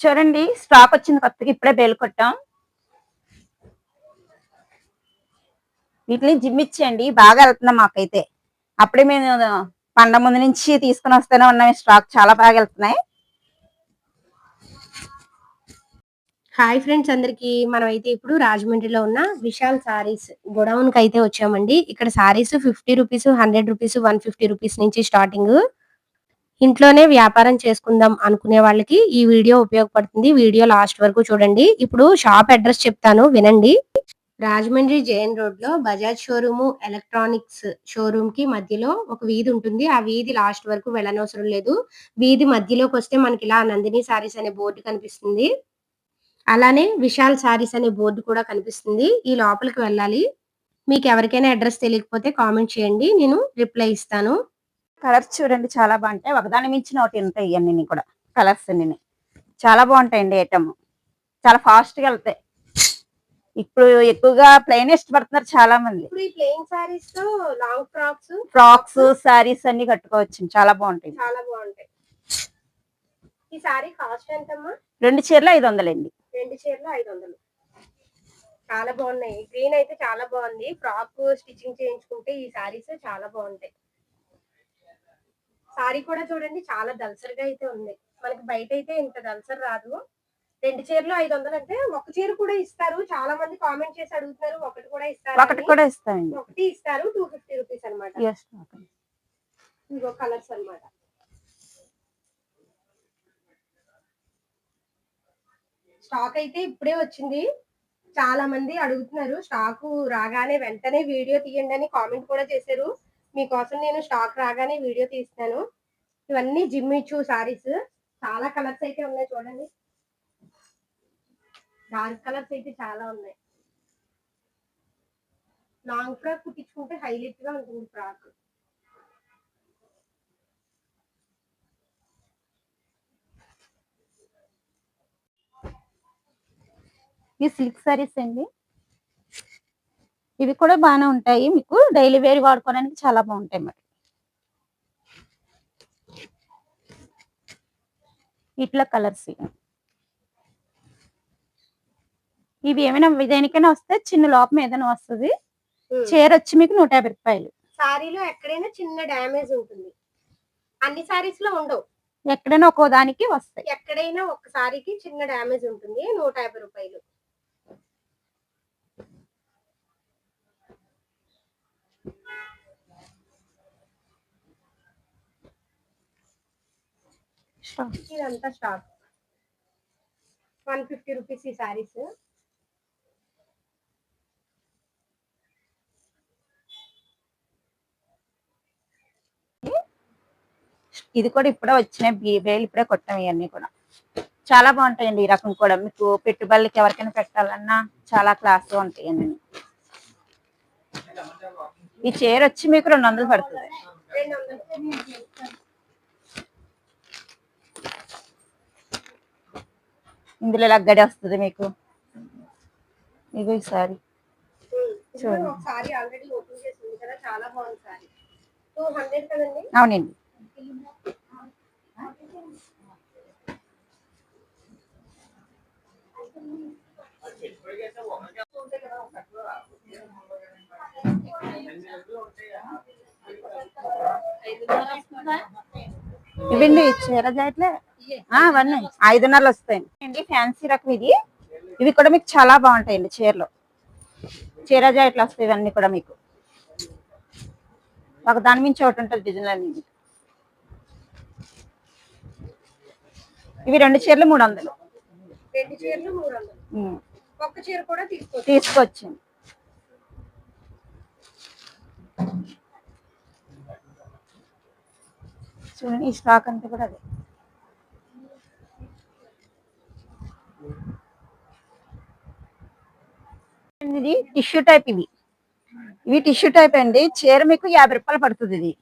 చూడండి స్టాక్ వచ్చింది కొత్తగా ఇప్పుడే బేలు కొట్టాం. వీటిని జిమ్ ఇచ్చేయండి బాగా వెళ్తున్నాం మాకైతే. అప్పుడే మేము పండగ ముందు నుంచి తీసుకుని వస్తూనే ఉన్నాం. స్టాక్ చాలా బాగా వెళ్తున్నాయి. హాయ్ ఫ్రెండ్స్ అందరికి, మనమైతే ఇప్పుడు రాజమండ్రిలో ఉన్న విశాల్ సారీస్ గోడౌన్ కి అయితే వచ్చామండి. ఇక్కడ సారీస్ 50 రూపీస్, 100 రూపీస్, 150 రూపీస్ నుంచి స్టార్టింగ్. ఇంట్లోనే వ్యాపారం చేసుకుందాం అనుకునే వాళ్ళకి ఈ వీడియో ఉపయోగపడుతుంది. వీడియో లాస్ట్ వరకు చూడండి. ఇప్పుడు షాప్ అడ్రస్ చెప్తాను వినండి. రాజమండ్రి జైన్ రోడ్ లో బజాజ్ షోరూమ్, ఎలక్ట్రానిక్స్ షోరూమ్ కి మధ్యలో ఒక వీధి ఉంటుంది. ఆ వీధి లాస్ట్ వరకు వెళ్ళనవసరం లేదు. వీధి మధ్యలోకి వస్తే మనకి ఇలా నందిని సారీస్ అనే బోర్డు కనిపిస్తుంది. అలానే విశాల్ సారీస్ అనే బోర్డు కూడా కనిపిస్తుంది. ఈ లోపలికి వెళ్ళాలి. మీకు ఎవరికైనా అడ్రస్ తెలియకపోతే కామెంట్ చేయండి, నేను రిప్లై ఇస్తాను. కలర్స్ చూడండి చాలా బాగుంటాయి. ఒకదాని మించిన ఒకటి ఉంటాయి. ఇవన్నీ కూడా కలర్స్ అన్ని చాలా బాగుంటాయండి. ఐటమ్ చాలా ఫాస్ట్ గా వెళ్తాయి. ఇప్పుడు ఎక్కువగా ప్లెయిన్ ఇష్టపడుతున్నారు చాలా మంది. ఇప్పుడు ఈ ప్లెయిన్ సారీస్ తో లాంగ్ ఫ్రాక్స్ సారీస్ అన్ని కట్టుకోవచ్చు. చాలా బాగుంటాయి. చాలా బాగుంటాయి. ఈ సారీ కాస్ట్ ఎంతమ్మా? 2 చీరలు 500 అండి. 2 చీరలు 500. చాలా బాగున్నాయి. గ్రీన్ అయితే చాలా బాగుంది. ఫ్రాక్ స్టిచ్చింగ్ చేయించుకుంటే ఈ సారీస్ చాలా బాగుంటాయి. సారీ కూడా చూడండి చాలా దల్సరిగా అయితే ఉంది. మనకి బయట అయితే ఇంత దల్సరి రాదు. 2 చీరలు 500 అంటే ఒక చీర కూడా ఇస్తారు. చాలా మంది కామెంట్ చేసి అడుగుతున్నారు. ఒకటి కూడా ఇస్తారు. ఒకటి ఇస్తారు. 250 రూపీస్ అనమాట. ఇగో కలర్స్ అనమాట. స్టాక్ అయితే ఇప్పుడే వచ్చింది. చాలా మంది అడుగుతున్నారు. స్టాక్ రాగానే వెంటనే వీడియో తీయండి అని కామెంట్ కూడా చేశారు. మీకోసం నేను స్టాక్ రాగానే వీడియో తీస్తాను. ఇవన్నీ జిమ్మిచూ సారీస్. చాలా కలర్స్ అయితే ఉన్నాయి చూడండి. డార్క్ కలర్స్ అయితే చాలా ఉన్నాయి. లాంగ్ ఫ్రాక్ కుట్టించుకుంటే హైలైట్ గా ఉంటుంది ఫ్రాక్. ఈ సిల్క్ సారీస్ అండి. ఇవి కూడా బాగానే ఉంటాయి. మీకు డైలీ వేర్ వాడుకోవడానికి చాలా బాగుంటాయి. మరి ఇట్లా కలర్స్ ఇవి ఏమైనా దేనికైనా వస్తే చిన్న లోపం ఏదైనా వస్తుంది. చీర వచ్చి మీకు 150 రూపాయలు. సారీలో ఎక్కడైనా చిన్న డ్యామేజ్ ఉంటుంది. అన్ని సారీస్ లో ఉండవు. ఎక్కడైనా ఒక్కో దానికి వస్తాయి. ఎక్కడైనా ఒక సారీకి చిన్న డ్యామేజ్ ఉంటుంది. 150 రూపాయలు. ఇదంతా స్టాక్. 150 రూపీస్ ఈ సారీస్. ఇది కూడా ఇప్పుడే వచ్చినాయి. వేలు ఇప్పుడే కొట్టాం. ఇవన్నీ కూడా చాలా బాగుంటాయండి. ఈ రకం కూడా మీకు పెట్టుబడులకి ఎవరికైనా పెట్టాలన్నా చాలా క్లాస్ గా ఉంటాయండి. ఈ చీర వచ్చి మీకు 200 పడుతుంది. ఇందులో ఇలా గడి వస్తుంది మీకు. ఇది సారీ చూడండి. అవునండి. ఇవండి చీర జాయిట్లే అవన్నీ 500 వస్తాయండి. ఫ్యాన్సీ రకం ఇది. ఇవి కూడా మీకు చాలా బాగుంటాయండి. చీరలు చీర జాయిట్లు వస్తాయి. ఇవన్నీ కూడా మీకు ఒక దాని మించి ఒకటి ఉంటుంది డిజైన్ అనేది. ఇవి 2 చీరలు 300. 2 చీరలు 300. ఒక్క చీర కూడా తీసుకొచ్చింది. చూడండి ఈ స్టాక్ అంతా కూడా అదే. ఇది టిష్యూ టైప్. ఇవి టిష్యూ టైప్ అండి. చీర మీకు 50 రూపాయలు పడుతుంది. ఇది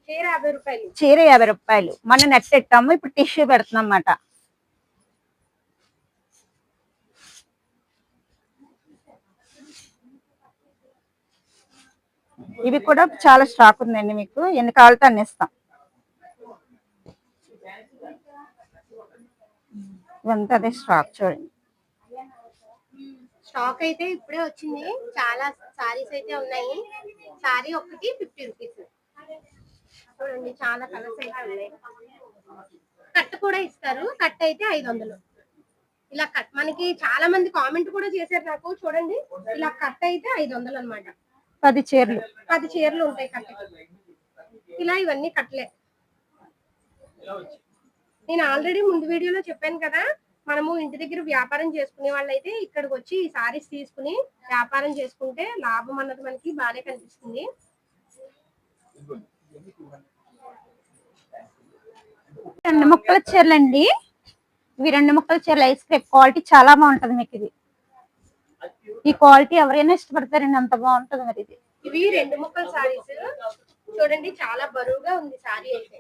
చీర 50 రూపాయలు. మన నెట్ పెట్టాము. ఇప్పుడు టిష్యూ పెడుతున్నాం అన్నమాట. ఇవి కూడా చాలా స్టాక్ ఉందండి. మీకు ఎన్ని కావాలితే అన్ని ఇస్తాం. ఇవంతా అదే స్టాక్ చూడండి. స్టాక్ అయితే ఇప్పుడే వచ్చింది. చాలా సారీస్ అయితే ఉన్నాయి. సారీ ఒకటి 50 రూపీస్. చూడండి చాలా కలర్స్ అయితే ఉన్నాయి. కట్ కూడా ఇస్తారు. కట్ అయితే 500. ఇలా కట్ మనకి చాలా మంది కామెంట్ కూడా చేశారు నాకు. చూడండి ఇలా కట్ అయితే 500 అన్నమాట. 10 చీరలు 10 చీరలు ఉంటాయి కట్. ఇలా ఇవన్నీ కట్లే. నేను ఆల్రెడీ ముందు వీడియోలో చెప్పాను కదా, మనము ఇంటి దగ్గర వ్యాపారం చేసుకునే వాళ్ళైతే ఇక్కడికి వచ్చి ఈ సారీస్ తీసుకుని వ్యాపారం చేసుకుంటే లాభం అన్నది మనకి బాగానే కనిపిస్తుంది. రెండు ముక్కల చీరలు అండి. ఇవి 2 ముక్కల చీరలు ఐస్ క్రీమ్ క్వాలిటీ చాలా బాగుంటది. మీకు ఇది ఈ క్వాలిటీ ఎవరైనా ఇష్టపడతారండి, అంత బాగుంటది. మరి ఇది ఇవి 2 ముక్కల సారీస్. చూడండి చాలా బరువుగా ఉంది సారీ అయితే.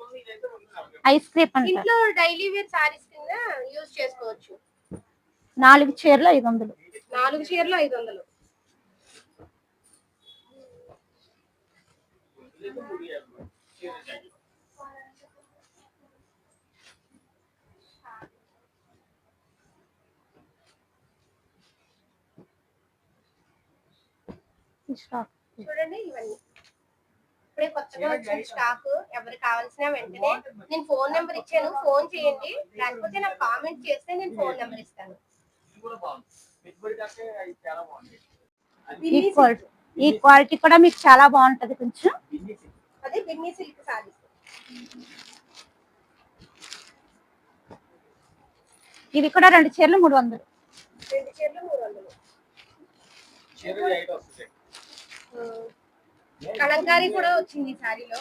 ఐస్ క్రీమ్ అంటే ఇంట్లో డైలీ వేర్ సారీస్ కింద యూజ్ చేసుకోవచ్చు. 4 చీరలు 500. 4 చీరలు 500. చూడండి ఇవన్నీ ఇప్పుడే కొత్తగా వచ్చిన స్టాక్. ఎవరు కావాల్సిన వెంటనే నేను ఫోన్ నెంబర్ ఇచ్చాను, ఫోన్ చేయండి. లేకపోతే నాకు కామెంట్ చేస్తే నేను ఫోన్ నెంబర్ ఇస్తాను. ఈ క్వాలిటీ కూడా మీకు చాలా బాగుంటది. కొంచెం అదే బిన్నీ సిల్క్ సారీస్. ఇవి కూడా 2 చీరలు 300. 2 చీరలు 300. కలంకారీ కూడా వచ్చింది ఈ సారీలో.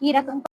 ఈ రకం